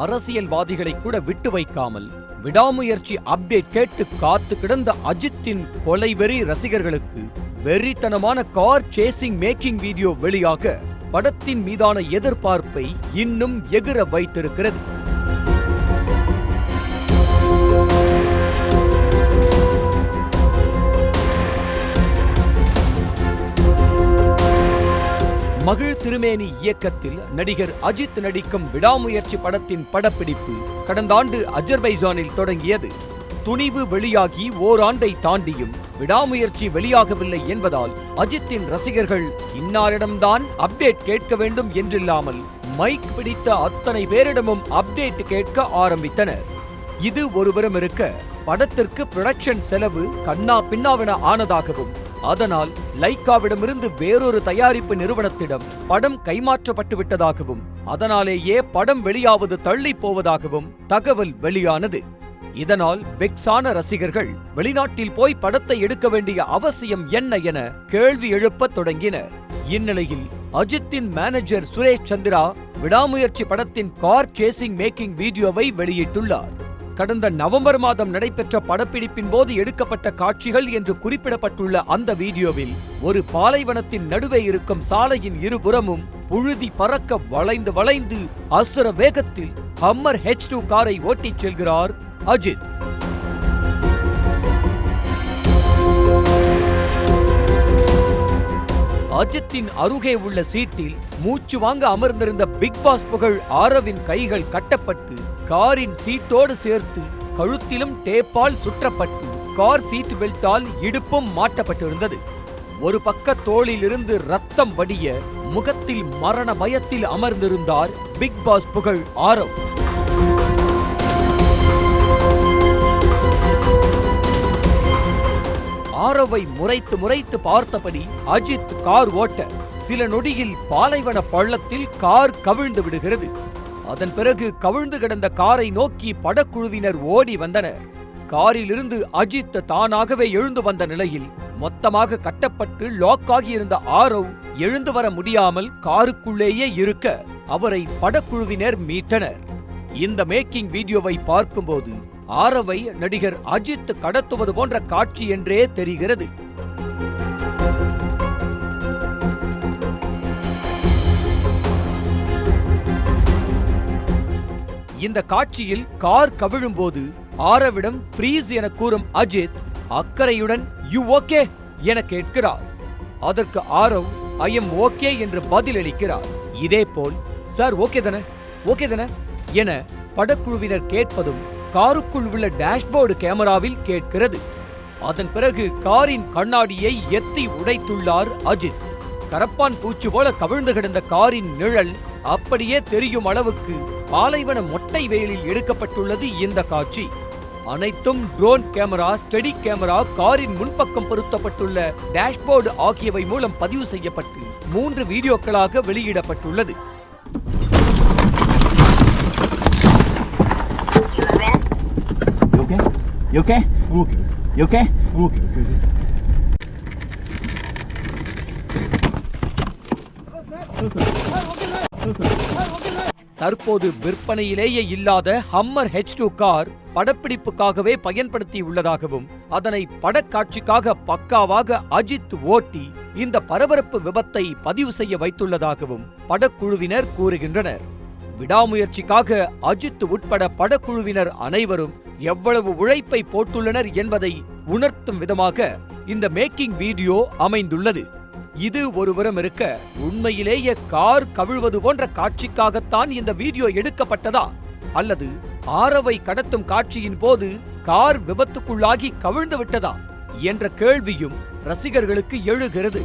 அரசியல்வாதிகளை கூட விட்டு வைக்காமல் விடாமுயற்சி அப்டேட் கேட்டு காத்து கிடந்த அஜித்தின் கொலைவெறி ரசிகர்களுக்கு வெறித்தனமான கார் சேசிங் மேக்கிங் வீடியோ வெளியாக படத்தின் மீதான எதிர்பார்ப்பை இன்னும் எகிற வைத்திருக்கிறது. மகிழ் திருமேனி இயக்கத்தில் நடிகர் அஜித் நடிக்கும் விடாமுயற்சி படத்தின் படப்பிடிப்பு கடந்த ஆண்டு அஜர்பைஜானில் தொடங்கியது. துணிவு வெளியாகி ஓராண்டை தாண்டியும் விடாமுயற்சி வெளியாகவில்லை என்பதால் அஜித்தின் ரசிகர்கள் இன்னாரிடம்தான் அப்டேட் கேட்க வேண்டும் என்றில்லாமல் மைக் பிடித்த அத்தனை பேரிடமும் அப்டேட் கேட்க ஆரம்பித்தனர். இது ஒருபுறம் இருக்க, படத்திற்கு புரொடக்ஷன் செலவு கண்ணா பின்னாவென ஆனதாகவும் அதனால் லைக்காவிடமிருந்து வேறொரு தயாரிப்பு நிறுவனத்திடம் படம் கைமாற்றப்பட்டு விட்டதாகவும் அதனாலேயே படம் வெளியாவது தள்ளி போவதாகவும் தகவல் வெளியானது. இதனால் வெக்ஸான ரசிகர்கள் வெளிநாட்டில் போய் படத்தை எடுக்க வேண்டிய அவசியம் என்ன என கேள்வி எழுப்பத் தொடங்கினர். இந்நிலையில் அஜித்தின் மேனேஜர் சுரேஷ் சந்திரா விடாமுயற்சி படத்தின் கார் சேசிங் மேக்கிங் வீடியோவை வெளியிட்டுள்ளார். கடந்த நவம்பர் மாதம் நடைபெற்ற படப்பிடிப்பின் போது எடுக்கப்பட்ட காட்சிகள் என்று குறிப்பிடப்பட்டுள்ள அந்த வீடியோவில் ஒரு பாலைவனத்தின் நடுவே இருக்கும் சாலையின் இருபுறமும் புழுதி பறக்க வளைந்து வளைந்து அசுர வேகத்தில் ஹம்மர் H2 காரை ஓட்டிச் செல்கிறார் அஜித். அஜித்தின் அருகே உள்ள சீட்டில் மூச்சு வாங்க அமர்ந்திருந்த பிக் பாஸ் புகழ் ஆரவின் கைகள் கட்டப்பட்டு காரின் சீட்டோடு சேர்த்து கழுத்திலும் டேப்பால் சுற்றப்பட்டு கார் சீட் பெல்ட்டால் இடுப்பும் மாட்டப்பட்டிருந்தது. ஒரு பக்க தோளிலிருந்து ரத்தம் வடிய முகத்தில் மரண பயத்தில் அமர்ந்திருந்தார் பிக் பாஸ் புகழ் ஆரவ். ஆரவை முறைத்து முறைத்து பார்த்தபடி அஜித் கார் ஓட்ட சில நொடியில் பாலைவன பள்ளத்தில் கார் கவிழ்ந்து விடுகிறது. அதன் பிறகு கவிழ்ந்து கிடந்த காரை நோக்கி படக்குழுவினர் ஓடி வந்தனர். காரிலிருந்து அஜித் தானாகவே எழுந்து வந்த நிலையில் மொத்தமாக கட்டப்பட்டு லாக் ஆகியிருந்த ஆரவ் எழுந்து வர முடியாமல் காருக்குள்ளேயே இருக்க அவரை படக்குழுவினர் மீட்டனர். இந்த மேக்கிங் வீடியோவை பார்க்கும்போது ஆரவை நடிகர் அஜித் கடத்துவது போன்ற காட்சி என்றே தெரிகிறது. இந்த காட்சியில் கார் கவிழும்போது ஆரவிடம் ஃப்ரீஸ் என கூறும் அஜித் அக்கறையுடன் யூ ஓகே என கேட்கிறார். அதற்கு ஆரவ் ஐ எம் ஓகே என்று பதிலளிக்கிறார். இதேபோல் சார் ஓகே தானே என படக்குழுவினர் கேட்பதும் காருக்குள் உள்ள டேஷ்போர்டு கேமராவில் கேட்கிறது. அதன் பிறகு காரின் கண்ணாடியை எத்தி உடைத்துள்ளார் அஜித். கரப்பான் பூச்சி போல கவிழ்ந்து கிடந்த காரின் நிழல் அப்படியே தெரியும் அளவுக்கு பாலைவன மொட்டை வெயிலில் எடுக்கப்பட்டுள்ளது இந்த காட்சி. அனைத்தும் ட்ரோன் கேமரா, ஸ்டெடி கேமரா, காரின் முன்பக்கம் பொருத்தப்பட்டுள்ள டேஷ்போர்டு ஆகியவை மூலம் பதிவு செய்யப்பட்டு 3 வீடியோக்களாக வெளியிடப்பட்டுள்ளது. You okay? I'm okay. You okay? I'm okay. தற்போது விற்பனையிலேயே இல்லாத ஹம்மர் H2 கார் படப்பிடிப்புக்காகவே பயன்படுத்தி உள்ளதாகவும் அதனை படக்காட்சிக்காக பக்காவாக அஜித் ஓட்டி இந்த பரபரப்பு விபத்தை பதிவு செய்ய வைத்துள்ளதாகவும் படக்குழுவினர் கூறுகின்றனர். விடாமுயற்சிக்காக அஜித் உட்பட படக்குழுவினர் அனைவரும் எவ்வளவு உழைப்பை போட்டுள்ளனர் என்பதை உணர்த்தும் விதமாக இந்த மேக்கிங் வீடியோ அமைந்துள்ளது. இது ஒருபுறம் இருக்க, உண்மையிலேயே கார் கவிழ்வது போன்ற காட்சிக்காகத்தான் இந்த வீடியோ எடுக்கப்பட்டதா அல்லது ஆரவை கடத்தும் காட்சியின் போது கார் விபத்துக்குள்ளாகி கவிழ்ந்து விட்டதா என்ற கேள்வியும் ரசிகர்களுக்கு எழுகிறது.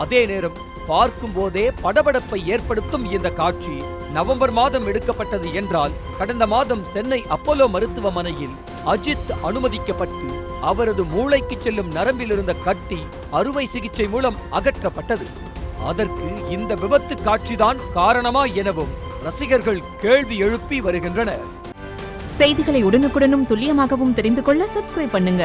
அதே நேரம் பார்க்கும் போதே படபடப்பை ஏற்படுத்தும் இந்த காட்சி நவம்பர் மாதம் எடுக்கப்பட்டது என்றால் கடந்த மாதம் சென்னை அப்போலோ மருத்துவமனையில் அஜித் அனுமதிக்கப்பட்டு அவரது மூளைக்கு செல்லும் நரம்பில் இருந்த கட்டி அறுவை சிகிச்சை மூலம் அகற்றப்பட்டது. அதற்கு இந்த விபத்து காட்சிதான் காரணமா எனவும் ரசிகர்கள் கேள்வி எழுப்பி வருகின்றனர். செய்திகளை உடனுக்குடனும் துல்லியமாகவும் தெரிந்து கொள்ள சப்ஸ்கிரைப் பண்ணுங்க.